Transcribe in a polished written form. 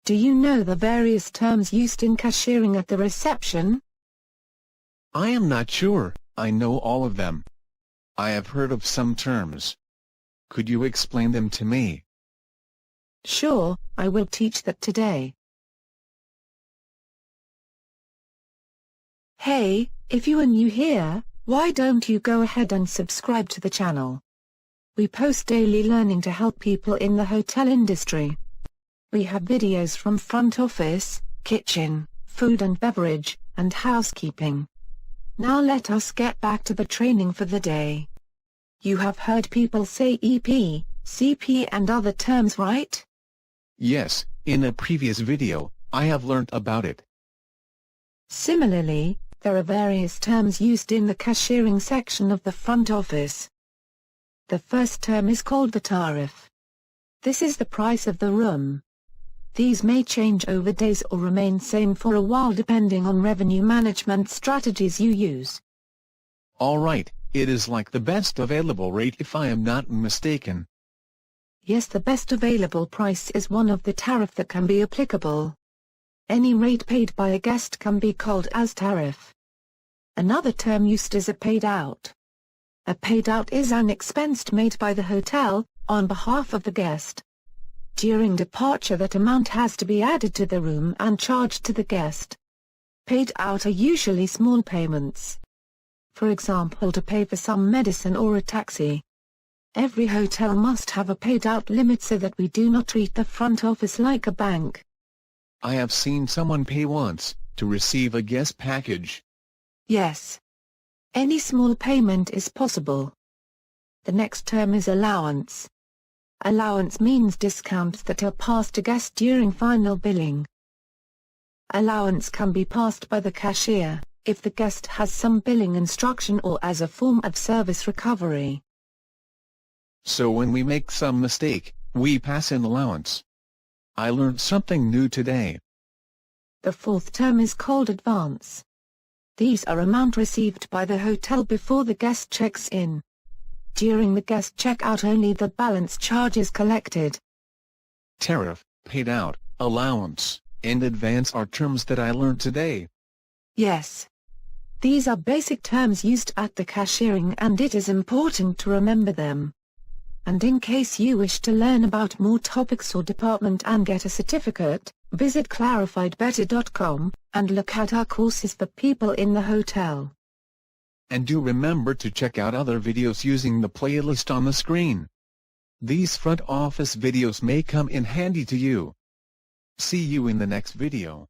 Do you know the various terms used in cashiering at the reception? I am not sure. I know all of them. I have heard of some terms. Could you explain them to me? Sure, I will teach that today. Hey, if you are new here, why don't you go ahead and subscribe to the channel? We post daily learning to help people in the hotel industry. We have videos from front office, kitchen, food and beverage, and housekeeping. Now let us get back to the training for the day. You have heard people say EP, CP and other terms, right? Yes, in a previous video, I have learnt about it. Similarly, there are various terms used in the cashiering section of the front office. The first term is called the tariff. This is the price of the room. These may change over days or remain same for a while depending on revenue management strategies you use. Alright, it is like the best available rate if I am not mistaken. Yes, the best available price is one of the tariff that can be applicable. Any rate paid by a guest can be called as tariff. Another term used is a paid out. A paid out is an expense made by the hotel, on behalf of the guest. During departure that amount has to be added to the room and charged to the guest. Paid out are usually small payments. For example, to pay for some medicine or a taxi. Every hotel must have a paid out limit so that we do not treat the front office like a bank. I have seen someone pay once, to receive a guest package. Yes. Any small payment is possible. The next term is allowance. Allowance means discounts that are passed to guests during final billing. Allowance can be passed by the cashier, if the guest has some billing instruction or as a form of service recovery. So when we make some mistake, we pass an allowance. I learned something new today. The fourth term is called advance. These are amount received by the hotel before the guest checks in. During the guest checkout only the balance charge is collected. Tariff, paid out, allowance, and advance are terms that I learned today. Yes. These are basic terms used at the cashiering and it is important to remember them. And in case you wish to learn about more topics or department and get a certificate, visit clarifiedbetter.com, and look at our courses for people in the hotel. And do remember to check out other videos using the playlist on the screen. These front office videos may come in handy to you. See you in the next video.